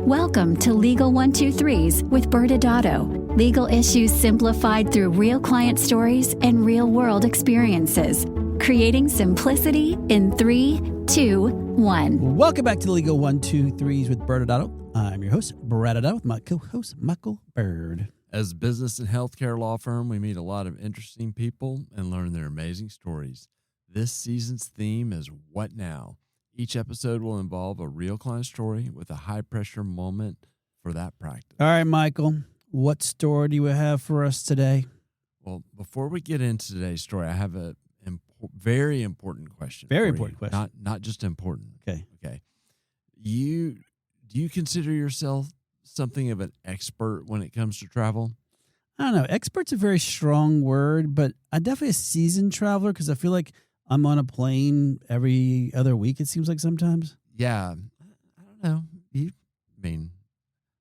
Welcome to Legal 123s with ByrdAdatto. Legal issues simplified through real client stories and real-world experiences. Creating simplicity in 3, 2, 1. Welcome back to Legal 123s with ByrdAdatto. I'm your host, ByrdAdatto, with my co-host, Michael Byrd. As a business and healthcare law firm, we meet a lot of interesting people and learn their amazing stories. This season's theme is What Now? Each episode will involve a real client story with a high-pressure moment for that practice. All right, Michael, what story do you have for us today? Well, before we get into today's story, I have a very important question. Very important question. Not just important. Okay. Do you consider yourself something of an expert when it comes to travel? I don't know. Expert's a very strong word, but I'm definitely a seasoned traveler because I feel like I'm on a plane every other week, it seems like sometimes. Yeah. I don't know.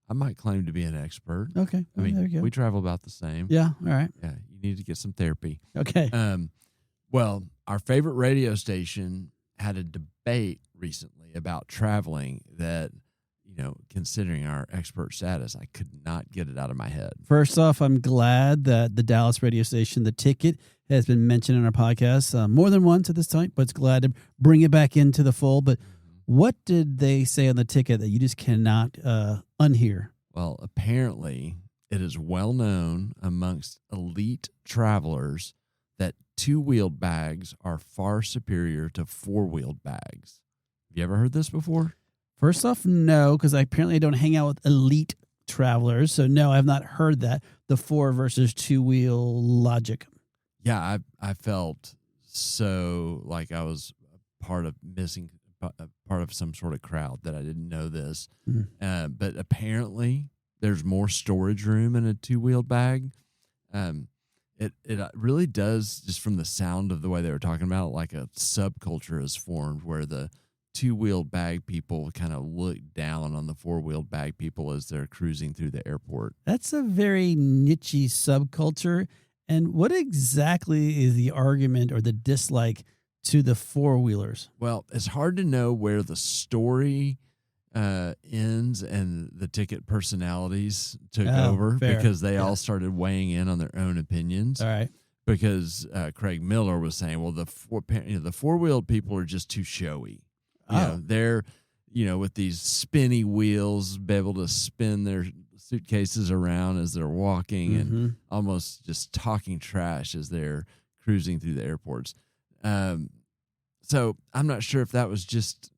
I might claim to be an expert. Okay. I mean, there you go. we travel about the same. Yeah. All right. Yeah. You need to get some therapy. Okay. Well, our favorite radio station had a debate recently about traveling that, considering our expert status, I could not get it out of my head. First off, I'm glad that the Dallas radio station, The Ticket, has been mentioned in our podcast more than once at this time, but it's glad to bring it back into the fold. But what did they say on The Ticket that you just cannot unhear? Well, apparently it is well known amongst elite travelers that two-wheeled bags are far superior to four-wheeled bags. Have you ever heard this before? First off, no, because I apparently don't hang out with elite travelers. So, no, I have not heard that, the four versus two-wheel logic. Yeah, I felt so like I was part of some sort of crowd that I didn't know this. But apparently there's more storage room in a two-wheeled bag. It really does, just from the sound of the way they were talking about, like a subculture is formed where the two-wheeled bag people kind of look down on the four-wheeled bag people as they're cruising through the airport. That's a very niche-y subculture. And what exactly is the argument or the dislike to the four-wheelers? Well, it's hard to know where the story ends and the Ticket personalities took over because they all started weighing in on their own opinions. All right. Because Craig Miller was saying, well, the four-wheeled people are just too showy. They're, with these spinny wheels, be able to spin their suitcases around as they're walking and almost just talking trash as they're cruising through the airports. So I'm not sure if that was just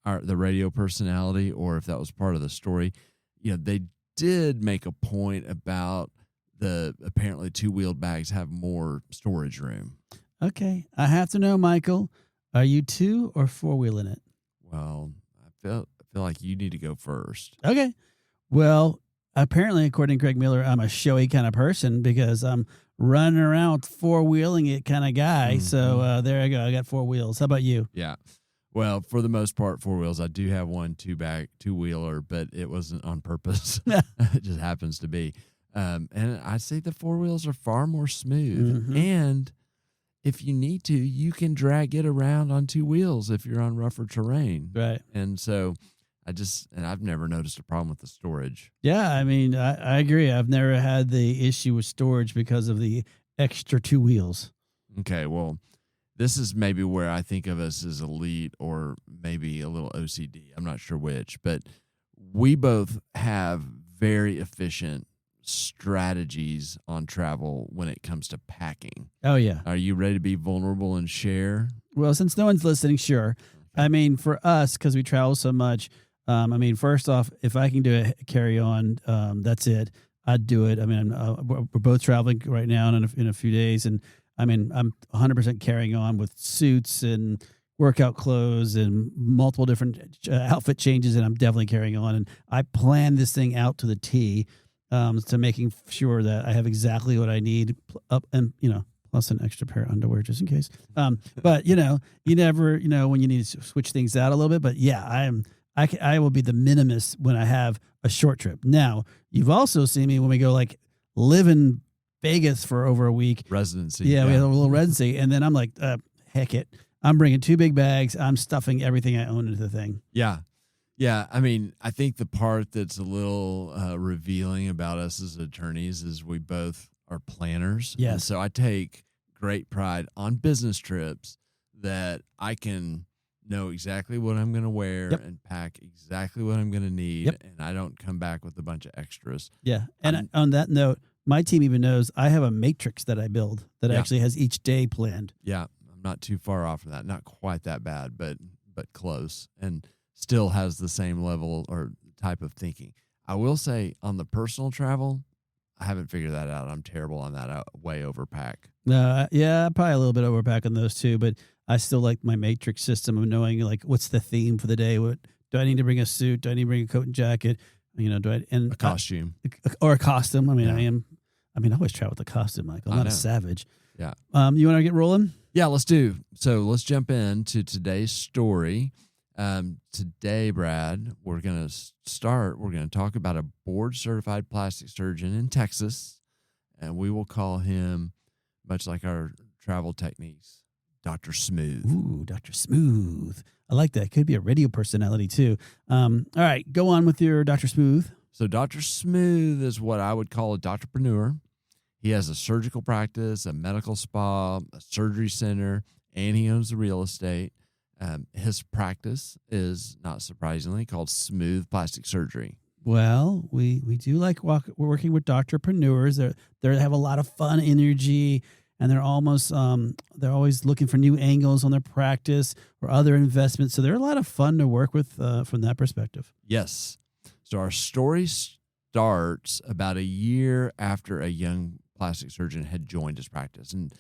the radio personality or if that was part of the story. They did make a point about apparently two-wheeled bags have more storage room. Okay. I have to know, Michael, are you two or four-wheeling it? Well, I feel like you need to go first. Okay. Well, apparently, according to Craig Miller, I'm a showy kind of person because I'm running around four-wheeling it kind of guy. So there I go. I got four wheels. How about you? Yeah. Well, for the most part, four wheels. I do have one two-wheeler, but it wasn't on purpose. It just happens to be. And I'd say the four wheels are far more smooth. And if you need to, you can drag it around on two wheels if you're on rougher terrain. Right. And so I've never noticed a problem with the storage. Yeah, I mean, I agree. I've never had the issue with storage because of the extra two wheels. Okay, well, this is maybe where I think of us as elite or maybe a little OCD. I'm not sure which, but we both have very efficient strategies on travel when it comes to packing. Oh, yeah. Are you ready to be vulnerable and share? Well, since no one's listening, sure. Okay. I mean, for us, because we travel so much, first off, if I can do a carry-on, that's it. I'd do it. I mean, we're both traveling right now in a few days, and I mean, I'm 100% carrying on with suits and workout clothes and multiple different outfit changes, and I'm definitely carrying on. And I plan this thing out to the T. To making sure that I have exactly what I need plus an extra pair of underwear just in case. But you never, when you need to switch things out a little bit. But yeah, I will be the minimalist when I have a short trip. Now, you've also seen me when we go live in Vegas for over a week. Residency. Yeah, we had a little residency. And then I'm like, heck it. I'm bringing 2 big bags. I'm stuffing everything I own into the thing. Yeah. Yeah, I mean, I think the part that's a little revealing about us as attorneys is we both are planners. Yes. And so I take great pride on business trips that I can know exactly what I'm going to wear and pack exactly what I'm going to need, and I don't come back with a bunch of extras. Yeah, and on that note, my team even knows I have a matrix that I build that actually has each day planned. Yeah, I'm not too far off from that. Not quite that bad, but close, and still has the same level or type of thinking. I will say on the personal travel, I haven't figured that out. I'm terrible on that. I way overpack. Yeah, probably a little bit overpack on those too, but I still like my matrix system of knowing like what's the theme for the day. What do I need to bring a suit? Do I need to bring a coat and jacket? Do I and a costume or a costume? I mean, I always travel with a costume, Michael. I'm not a savage. Yeah. You want to get rolling? Yeah, let's do. So let's jump into today's story. Today, Brad, we're going to talk about a board certified plastic surgeon in Texas, and we will call him, much like our travel techniques, Dr. Smooth. Ooh, Dr. Smooth. I like that. Could be a radio personality too. All right, go on with your Dr. Smooth. So Dr. Smooth is what I would call a doctorpreneur. He has a surgical practice, a medical spa, a surgery center, and he owns the real estate. His practice is, not surprisingly, called Smooth Plastic Surgery. Well, we do like working with doctorpreneurs. They have a lot of fun energy, and they're always looking for new angles on their practice or other investments. So they're a lot of fun to work with from that perspective. Yes. So our story starts about a year after a young plastic surgeon had joined his practice. And,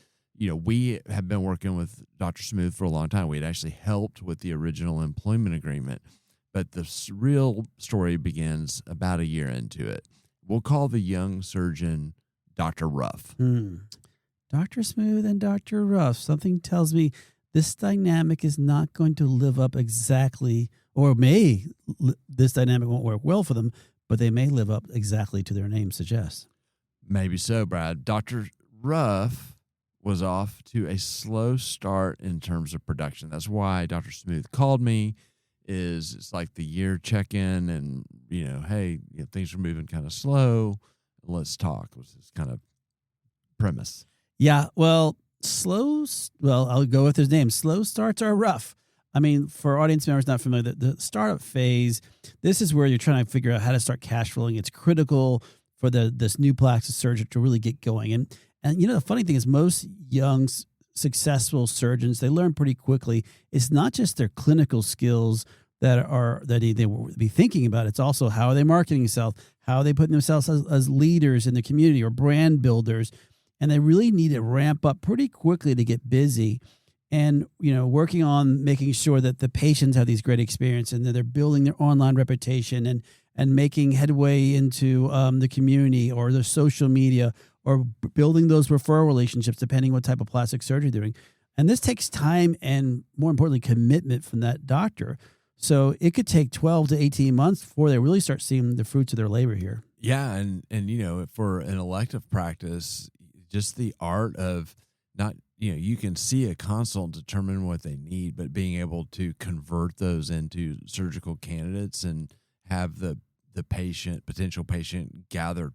we have been working with Dr. Smooth for a long time. We had actually helped with the original employment agreement. But the real story begins about a year into it. We'll call the young surgeon Dr. Ruff. Dr. Smooth and Dr. Ruff. Something tells me this dynamic is not going to live up exactly, or this dynamic won't work well for them, but they may live up exactly to their name suggests. Maybe so, Brad. Dr. Ruff was off to a slow start in terms of production. That's why Dr. Smooth called me. It's like the year check-in and, hey, things are moving kind of slow. Let's talk. Was this kind of premise. Yeah, well, I'll go with his name. Slow starts are rough. I mean, for audience members not familiar, the startup phase, this is where you're trying to figure out how to start cash flowing. It's critical for this new plastic surgeon to really get going. And the funny thing is most young successful surgeons, they learn pretty quickly. It's not just their clinical skills that they will be thinking about. It's also how are they marketing themselves, how are they putting themselves as leaders in the community or brand builders. And they really need to ramp up pretty quickly to get busy and, working on making sure that the patients have these great experiences and that they're building their online reputation and making headway into the community or the social media or building those referral relationships, depending what type of plastic surgery they're doing. And this takes time and, more importantly, commitment from that doctor. So it could take 12 to 18 months before they really start seeing the fruits of their labor here. Yeah, and for an elective practice, just the art of not, you can see a consult determine what they need, but being able to convert those into surgical candidates and have the potential patient gather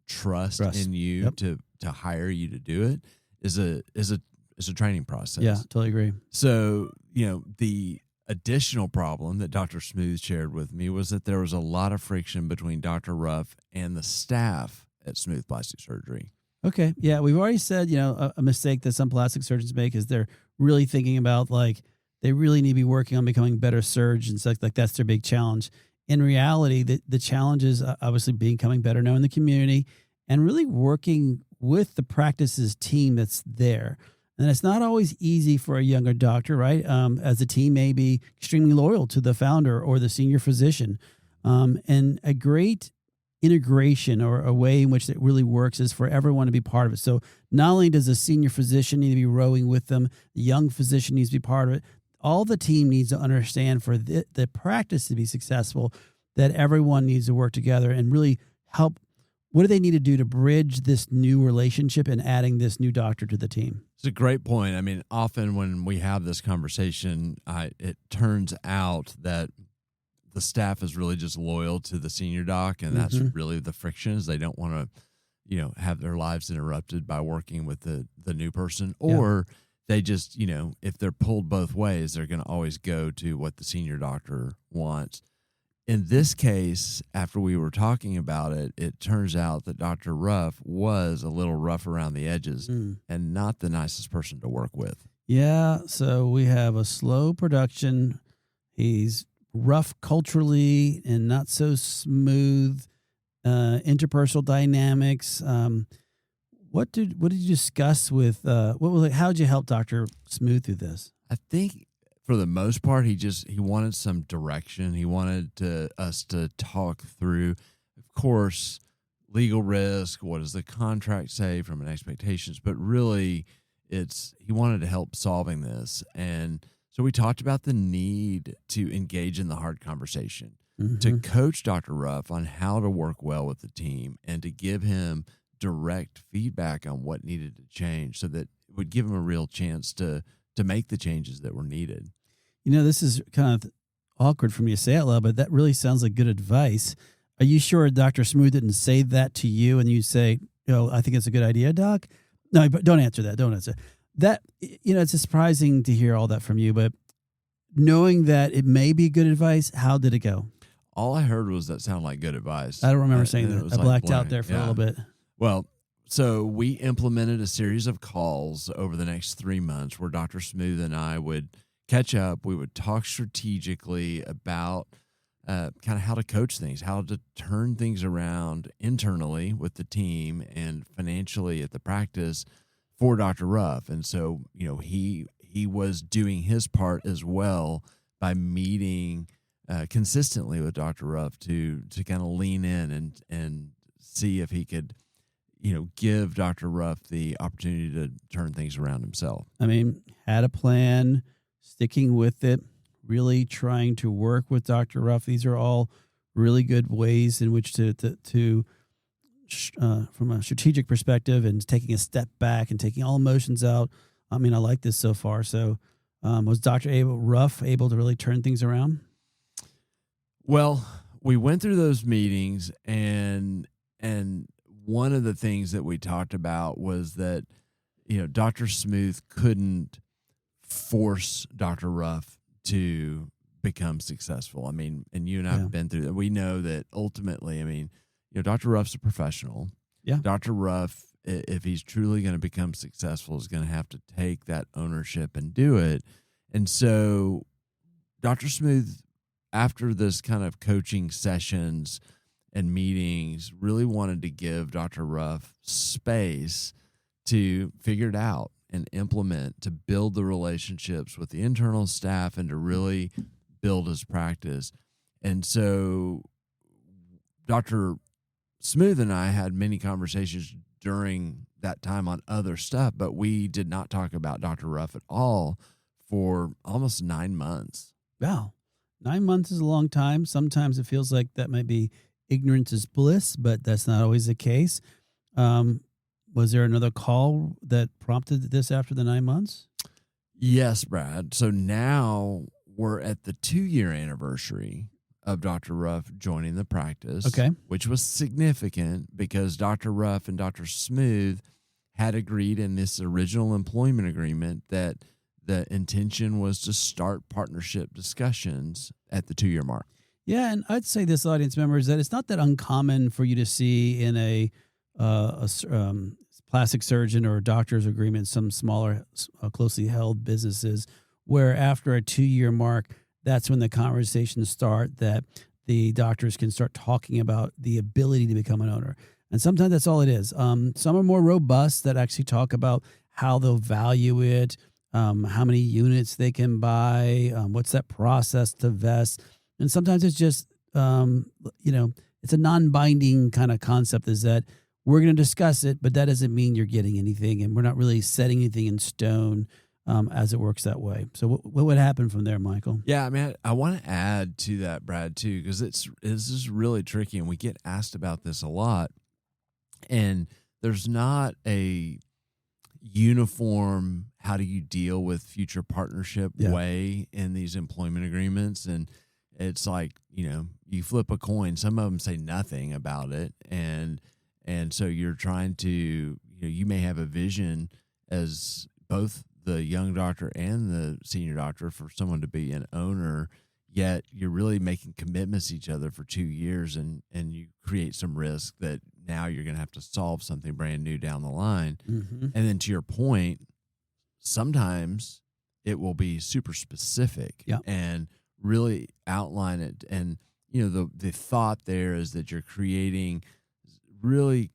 trust in you to hire you to do it is a training process. Yeah, totally agree. So, the additional problem that Dr. Smooth shared with me was that there was a lot of friction between Dr. Ruff and the staff at Smooth Plastic Surgery. Okay. Yeah. We've already said, a mistake that some plastic surgeons make is they're really thinking about they really need to be working on becoming better surgeons. Like that's their big challenge. In reality, the challenge is obviously becoming better known in the community and really working with the practice's team that's there. And it's not always easy for a younger doctor, right? As the team may be extremely loyal to the founder or the senior physician. And a great integration or a way in which it really works is for everyone to be part of it. So not only does the senior physician need to be rowing with them, the young physician needs to be part of it. All the team needs to understand for the practice to be successful, that everyone needs to work together and really help. What do they need to do to bridge this new relationship and adding this new doctor to the team? It's a great point. I mean, often when we have this conversation, it turns out that the staff is really just loyal to the senior doc, and that's really the friction is they don't want to, have their lives interrupted by working with the new person, or they just, if they're pulled both ways, they're going to always go to what the senior doctor wants. In this case, after we were talking about it, it turns out that Dr. Ruff was a little rough around the edges and not the nicest person to work with. Yeah, so we have a slow production. He's rough culturally and not so smooth. Interpersonal dynamics. What did you discuss with how did you help Dr. Smooth through this? I think for the most part, he wanted some direction. He wanted us to talk through, of course, legal risk. What does the contract say from an expectations? But really, he wanted to help solving this. And so we talked about the need to engage in the hard conversation, to coach Dr. Ruff on how to work well with the team, and to give him direct feedback on what needed to change so that it would give him a real chance to make the changes that were needed. This is kind of awkward for me to say out loud, but that really sounds like good advice. Are you sure Dr. Smooth didn't say that to you and you say, I think it's a good idea, Doc? No, but don't answer that. Don't answer that. It's surprising to hear all that from you, but knowing that it may be good advice, how did it go? All I heard was that sounded like good advice. I don't remember saying that. I blacked out there for a little bit. Well, so we implemented a series of calls over the next 3 months where Dr. Smooth and I would catch up. We would talk strategically about kind of how to coach things, how to turn things around internally with the team and financially at the practice for Dr. Ruff. And so, he was doing his part as well by meeting consistently with Dr. Ruff to kind of lean in and see if he could, give Dr. Ruff the opportunity to turn things around himself. I mean, had a plan, sticking with it, really trying to work with Dr. Ruff. These are all really good ways in which to from a strategic perspective and taking a step back and taking all emotions out. I mean, I like this so far. So was Dr. Ruff able to really turn things around? Well, we went through those meetings, and one of the things that we talked about was that, Dr. Smooth couldn't force Dr. Ruff to become successful. I mean, and you and I have been through that. We know that ultimately, Dr. Ruff's a professional. Yeah. Dr. Ruff, if he's truly going to become successful, is going to have to take that ownership and do it. And so Dr. Smooth, after this kind of coaching sessions and meetings, really wanted to give Dr. Ruff space to figure it out and implement, to build the relationships with the internal staff and to really build his practice. And so Dr. Smooth and I had many conversations during that time on other stuff, but we did not talk about Dr. Ruff at all for almost 9 months. Wow. 9 months is a long time. Sometimes it feels like that might be ignorance is bliss, but that's not always the case. Was there another call that prompted this after the 9 months? Yes, Brad. So now we're at the 2-year anniversary of Dr. Ruff joining the practice, which was significant because Dr. Ruff and Dr. Smooth had agreed in this original employment agreement that the intention was to start partnership discussions at the 2-year mark. Yeah, and I'd say this, audience members, that it's not that uncommon for you to see in a plastic surgeon or a doctor's agreement, some smaller, closely held businesses, where after a 2-year mark, that's when the conversations start, that the doctors can start talking about the ability to become an owner. And sometimes that's all it is. Some are more robust that actually talk about how they'll value it, how many units they can buy, what's that process to vest. And sometimes it's just, it's a non-binding kind of concept, is that we're going to discuss it, but that doesn't mean you're getting anything. And we're not really setting anything in stone as it works that way. So what would happen from there, Michael? Yeah, I mean, I want to add to that, Brad, too, because this is really tricky, and we get asked about this a lot. And there's not a uniform how do you deal with future partnership way in these employment agreements. And it's like, you flip a coin. Some of them say nothing about it. And so you're trying to, you may have a vision as both the young doctor and the senior doctor for someone to be an owner, yet you're really making commitments to each other for 2 years, and you create some risk that now you're going to have to solve something brand new down the line. Mm-hmm. And then to your point, sometimes it will be super specific and really outline it. And, the thought there is that you're creating really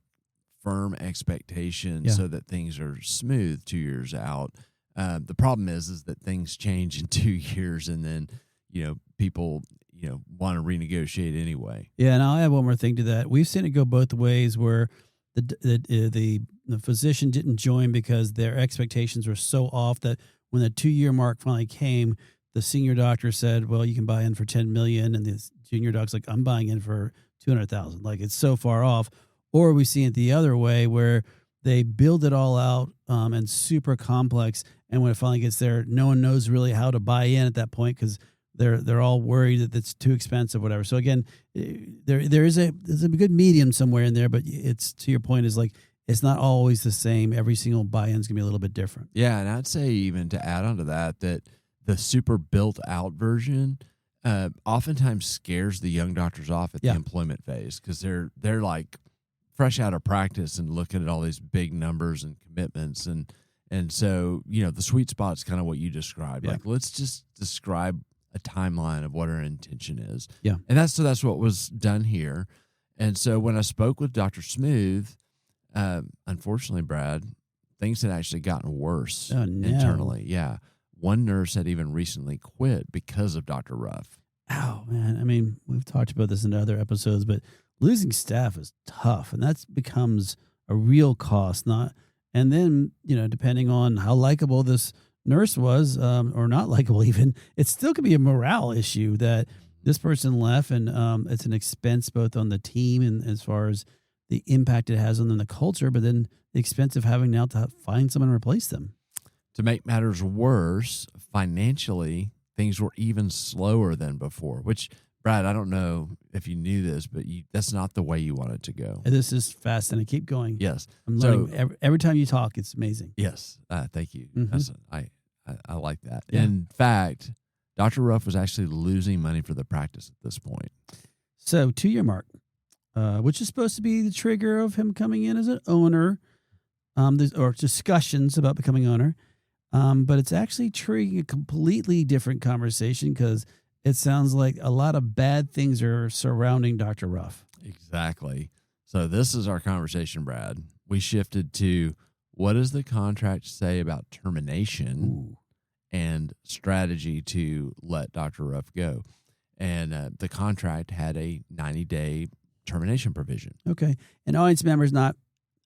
firm expectations so that things are smooth 2 years out. The problem is that things change in 2 years, and then, people, want to renegotiate anyway. Yeah, and I'll add one more thing to that. We've seen it go both ways, where the physician didn't join because their expectations were so off that when the 2 year mark finally came, the senior doctor said, "Well, you can buy in for $10 million," and the junior doc's like, "I'm buying in for $200,000." Like, it's so far off. Or we see it the other way, where they build it all out and super complex, and when it finally gets there, no one knows really how to buy in at that point because they're all worried that it's too expensive, whatever. So again, there's a good medium somewhere in there, but it's, to your point, is like, it's not always the same. Every single buy-in is gonna be a little bit different. Yeah, and I'd say, even to add on to that the super built out version oftentimes scares the young doctors off at the employment phase, because they're like fresh out of practice and looking at all these big numbers and commitments, and so the sweet spot's kind of what you described. Like, let's just describe a timeline of what our intention is. Yeah. And that's what was done here. And so when I spoke with Dr. Smooth, unfortunately, Brad, things had actually gotten worse internally. Yeah. One nurse had even recently quit because of Dr. Ruff. Oh, man. I mean, we've talked about this in other episodes, but losing staff is tough, and that becomes a real cost. And then, depending on how likable this nurse was, or not likable even, it still could be a morale issue that this person left, and it's an expense both on the team and as far as the impact it has on the culture, but then the expense of having now to find someone to replace them. To make matters worse, financially, things were even slower than before, which, Brad, I don't know if you knew this, but that's not the way you want it to go. And this is fascinating. Keep going. Yes. I'm learning every time you talk. It's amazing. Yes. Thank you. Mm-hmm. I like that. Yeah. In fact, Dr. Ruff was actually losing money for the practice at this point. So 2 year mark, which is supposed to be the trigger of him coming in as an owner, or discussions about becoming owner. But it's actually triggering a completely different conversation, because it sounds like a lot of bad things are surrounding Dr. Ruff. Exactly. So this is our conversation, Brad. We shifted to, what does the contract say about termination and strategy to let Dr. Ruff go? And the contract had a 90-day termination provision. Okay. An audience member is not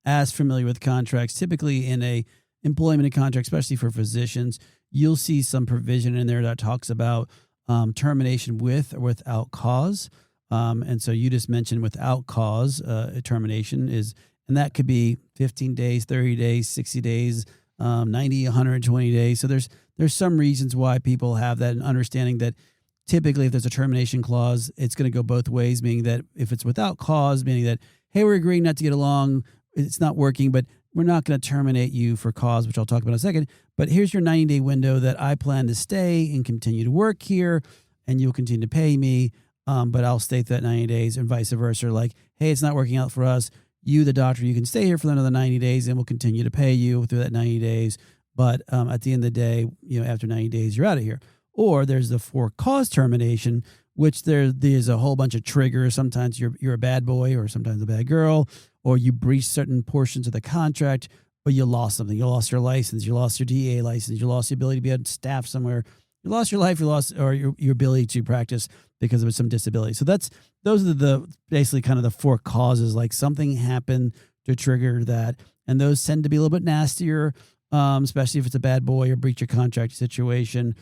as familiar with contracts. Typically in a employment contract, especially for physicians, you'll see some provision in there that talks about termination with or without cause. And so you just mentioned without cause, termination is, and that could be 15 days, 30 days, 60 days, 90, 120 days. So there's some reasons why people have that, and understanding that typically if there's a termination clause, it's going to go both ways, meaning that if it's without cause, meaning that, hey, we're agreeing not to get along, it's not working, but we're not going to terminate you for cause, which I'll talk about in a second. But here's your 90-day window that I plan to stay and continue to work here, and you'll continue to pay me, but I'll stay for that 90 days, and vice versa. Like, hey, it's not working out for us. You, the doctor, you can stay here for another 90 days, and we'll continue to pay you through that 90 days. But at the end of the day, after 90 days, you're out of here. Or there's the for cause termination, which there's a whole bunch of triggers. Sometimes you're a bad boy, or sometimes a bad girl, or you breached certain portions of the contract, or you lost something. You lost your license, you lost your DEA license, you lost the ability to be on staff somewhere, you lost your life, you lost or your ability to practice because of some disability. So those are basically kind of the four causes. Like, something happened to trigger that, and those tend to be a little bit nastier, especially if it's a bad boy or breach of contract situation.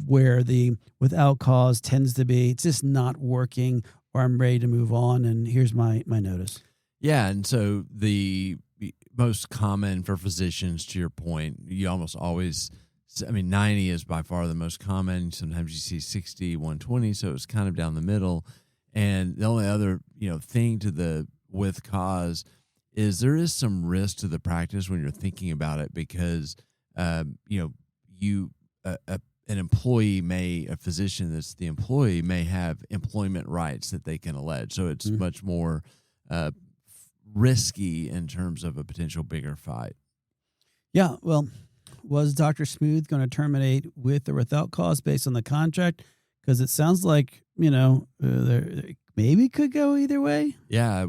Where the without cause tends to be, it's just not working, or I'm ready to move on, and here's my notice. Yeah, and so the most common for physicians, to your point, you almost always I mean, 90 is by far the most common. Sometimes you see 60, 120, so it's kind of down the middle. And the only other, thing to the with cause is there is some risk to the practice when you're thinking about it because, an employee a physician that's the employee may have employment rights that they can allege. So it's much more risky in terms of a potential bigger fight. Yeah, well, was Dr. Smooth going to terminate with or without cause based on the contract? Because it sounds like, there maybe could go either way. Yeah,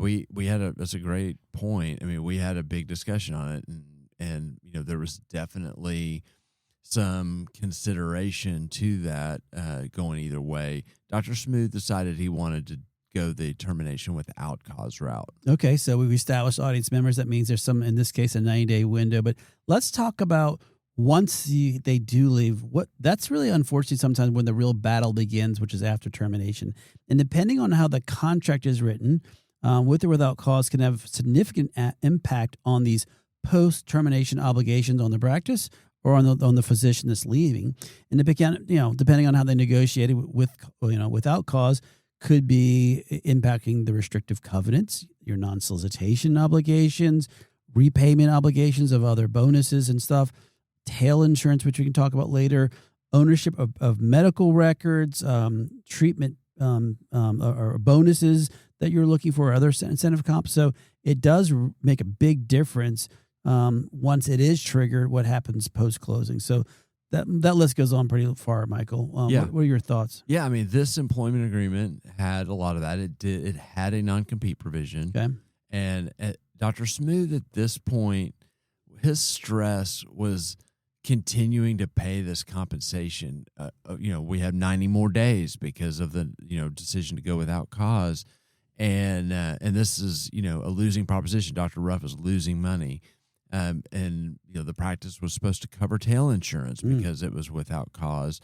that's a great point. I mean, we had a big discussion on it and there was definitely some consideration to that going either way. Dr. Smooth decided he wanted to go the termination without cause route. Okay, so we've established audience members. That means there's some, in this case, a 90-day window. But let's talk about once they do leave, that's really unfortunate sometimes when the real battle begins, which is after termination. And depending on how the contract is written, with or without cause can have significant impact on these post-termination obligations on the practice or on the physician that's leaving. And depending on how they negotiated without cause, could be impacting the restrictive covenants, your non-solicitation obligations, repayment obligations of other bonuses and stuff, tail insurance, which we can talk about later, ownership of medical records, treatment or bonuses that you're looking for, other incentive comp. So it does make a big difference once it is triggered, what happens post-closing. So that list goes on pretty far, Michael. What are your thoughts? Yeah, I mean, this employment agreement had a lot of that. It had a non-compete provision. Okay. And Dr. Smooth at this point, his stress was continuing to pay this compensation. We have 90 more days because of the decision to go without cause, and this is a losing proposition. Dr. Ruff is losing money. And the practice was supposed to cover tail insurance because it was without cause,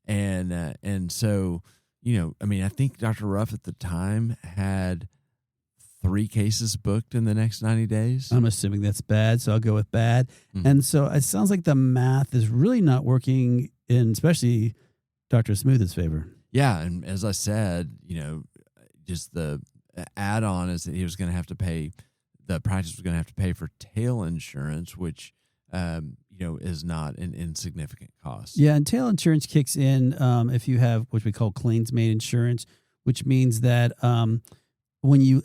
and so I think Dr. Ruff at the time had 3 cases booked in the next 90 days. I'm assuming that's bad, so I'll go with bad. And so it sounds like the math is really not working in especially Dr. Smooth's favor. Yeah, and as I said, just the add-on is that he was going to have to pay. The practice was going to have to pay for tail insurance, which, is not an insignificant cost. Yeah, and tail insurance kicks in if you have what we call claims-made insurance, which means that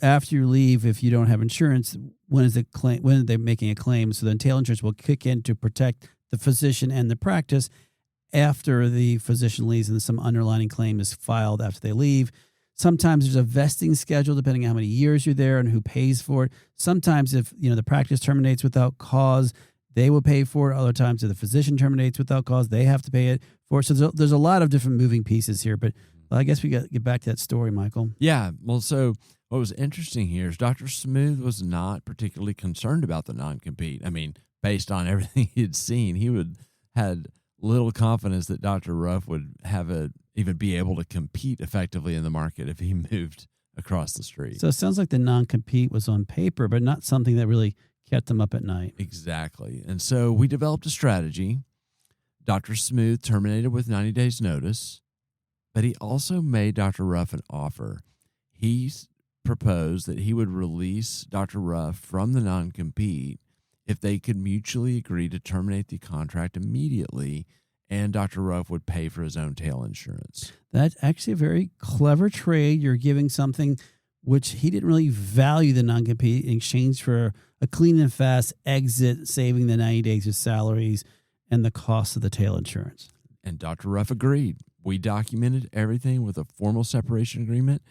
after you leave, if you don't have insurance, when are they making a claim? So then tail insurance will kick in to protect the physician and the practice after the physician leaves and some underlying claim is filed after they leave. Sometimes there's a vesting schedule depending on how many years you're there and who pays for it. Sometimes if the practice terminates without cause, they will pay for it. Other times if the physician terminates without cause, they have to pay it for it. So there's a lot of different moving pieces here. But I guess we got to get back to that story, Michael. Yeah. Well, so what was interesting here is Dr. Smooth was not particularly concerned about the non-compete. I mean, based on everything he had seen, had little confidence that Dr. Ruff would even be able to compete effectively in the market if he moved across the street. So it sounds like the non-compete was on paper, but not something that really kept him up at night. Exactly. And so we developed a strategy. Dr. Smooth terminated with 90 days notice, but he also made Dr. Ruff an offer. He proposed that he would release Dr. Ruff from the non-compete if they could mutually agree to terminate the contract immediately, and Dr. Ruff would pay for his own tail insurance. That's actually a very clever trade. You're giving something which he didn't really value the non-compete in exchange for a clean and fast exit, saving the 90 days of salaries and the cost of the tail insurance. And Dr. Ruff agreed. We documented everything with a formal separation agreement,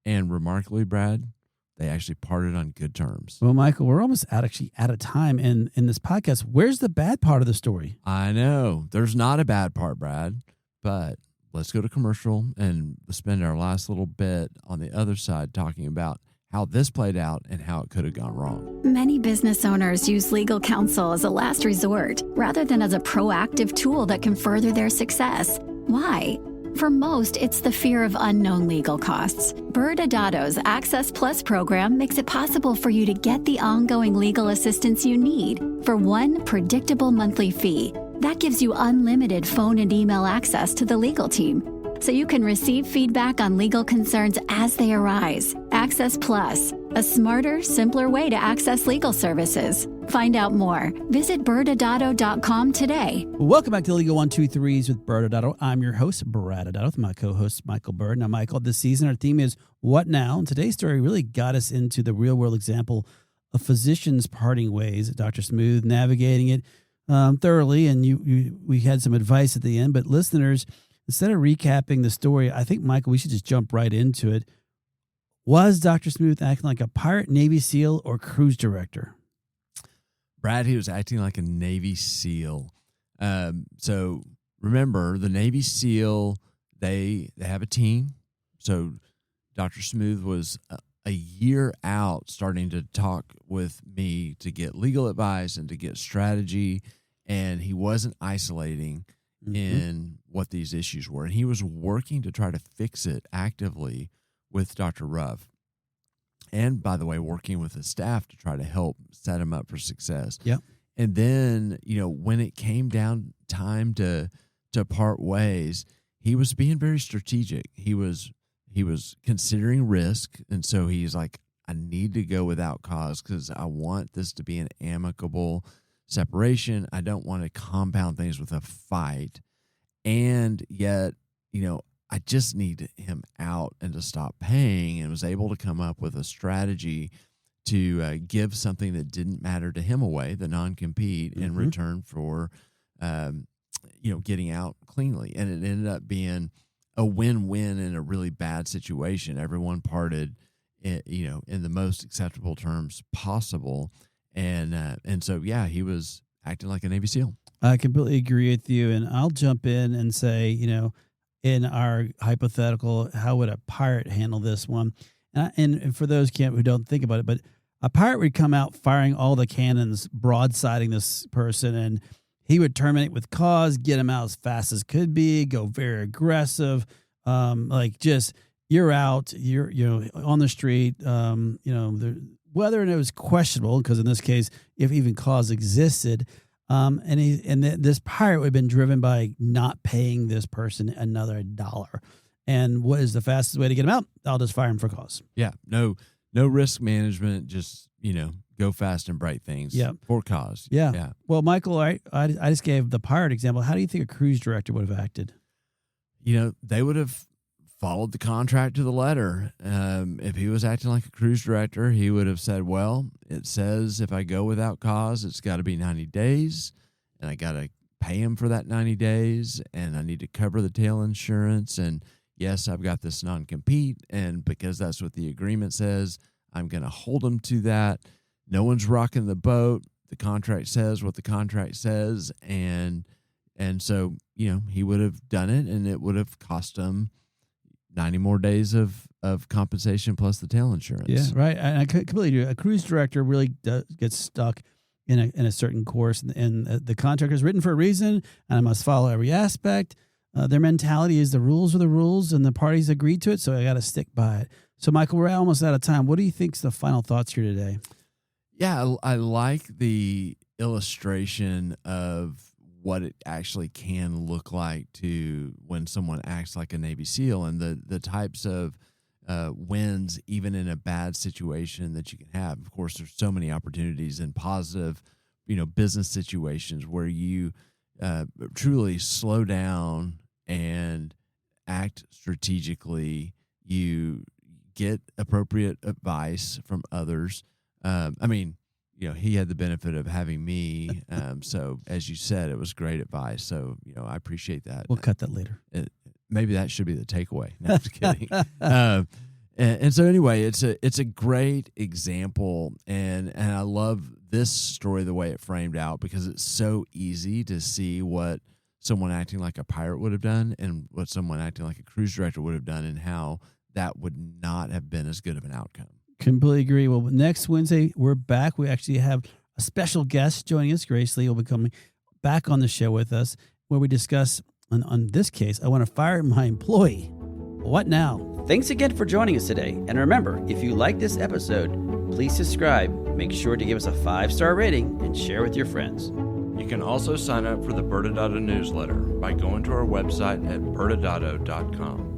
and remarkably, Brad, they actually parted on good terms. Well, Michael, we're almost out of time in this podcast. Where's the bad part of the story? I know. There's not a bad part, Brad, but let's go to commercial and spend our last little bit on the other side talking about how this played out and how it could have gone wrong. Many business owners use legal counsel as a last resort rather than as a proactive tool that can further their success. Why? For most, it's the fear of unknown legal costs. ByrdAdatto's Access Plus program makes it possible for you to get the ongoing legal assistance you need for one predictable monthly fee. That gives you unlimited phone and email access to the legal team, so you can receive feedback on legal concerns as they arise. Access Plus, a smarter, simpler way to access legal services. Find out more. Visit ByrdAdatto.com today. Welcome back to Legal 123s with ByrdAdatto. I'm your host, ByrdAdatto, with my co-host, Michael Byrd. Now, Michael, this season our theme is What Now? And today's story really got us into the real-world example of physicians parting ways. Dr. Smooth navigating it thoroughly, and we had some advice at the end. But listeners, instead of recapping the story, I think, Michael, we should just jump right into it. Was Dr. Smooth acting like a pirate, Navy SEAL, or cruise director? Brad, he was acting like a Navy SEAL. So remember, the Navy SEAL, they have a team. So Dr. Smooth was a year out starting to talk with me to get legal advice and to get strategy, and he wasn't isolating in what these issues were. And he was working to try to fix it actively with Dr. Ruff. And, by the way, working with the staff to try to help set him up for success. Yep. And then, when it came down time to part ways, he was being very strategic. He was considering risk, and so he's like, I need to go without cause because I want this to be an amicable separation. I don't want to compound things with a fight. And yet, I just need him out and to stop paying, and was able to come up with a strategy to give something that didn't matter to him away, the non-compete, in return for, getting out cleanly. And it ended up being a win-win in a really bad situation. Everyone parted, in the most acceptable terms possible. And so, yeah, he was acting like a Navy SEAL. I completely agree with you. And I'll jump in and say, in our hypothetical, how would a pirate handle this one? And for those who don't think about it, but a pirate would come out firing all the cannons, broadsiding this person, and he would terminate with cause, get him out as fast as could be, go very aggressive, you're out, you're on the street, whether it was questionable, because in this case, if even cause existed. This pirate would have been driven by not paying this person another $1. And what is the fastest way to get him out? I'll just fire him for cause. Yeah, no risk management. Just go fast and break things. For cause. Yeah. Well, Michael, I just gave the pirate example. How do you think a cruise director would have acted? They would have followed the contract to the letter. If he was acting like a cruise director, he would have said, well, it says if I go without cause, it's got to be 90 days, and I got to pay him for that 90 days, and I need to cover the tail insurance, and yes, I've got this non-compete, and because that's what the agreement says, I'm going to hold him to that. No one's rocking the boat. The contract says what the contract says, and so, he would have done it, and it would have cost him 90 more days of compensation plus the tail insurance. Yeah, right. And I completely agree. A cruise director really gets stuck in a certain course, and the contract is written for a reason, and I must follow every aspect. Their mentality is the rules are the rules, and the parties agreed to it, so I got to stick by it. So, Michael, we're almost out of time. What do you think's the final thoughts here today? Yeah, I like the illustration of what it actually can look like to when someone acts like a Navy SEAL, and the types of wins, even in a bad situation, that you can have. Of course, there's so many opportunities in positive, business situations where you truly slow down and act strategically. You get appropriate advice from others. He had the benefit of having me. So as you said, it was great advice. So, I appreciate that. We'll cut that later. Maybe that should be the takeaway. No, I'm just kidding. And so anyway, it's a great example. And I love this story, the way it framed out, because it's so easy to see what someone acting like a pirate would have done and what someone acting like a cruise director would have done, and how that would not have been as good of an outcome. Completely agree. Well, next Wednesday, we're back. We actually have a special guest joining us. Grace Lee will be coming back on the show with us, where we discuss, on this case, I want to fire my employee. What now? Thanks again for joining us today. And remember, if you like this episode, please subscribe, make sure to give us a 5-star rating, and share with your friends. You can also sign up for the ByrdAdatto newsletter by going to our website at ByrdAdatto.com.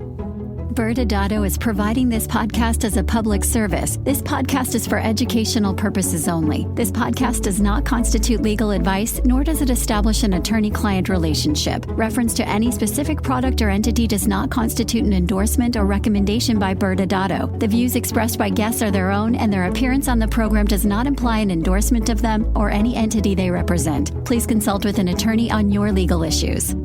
ByrdAdatto is providing this podcast as a public service. This podcast is for educational purposes only. This podcast does not constitute legal advice, nor does it establish an attorney-client relationship. Reference to any specific product or entity does not constitute an endorsement or recommendation by ByrdAdatto. The views expressed by guests are their own, and their appearance on the program does not imply an endorsement of them or any entity they represent. Please consult with an attorney on your legal issues.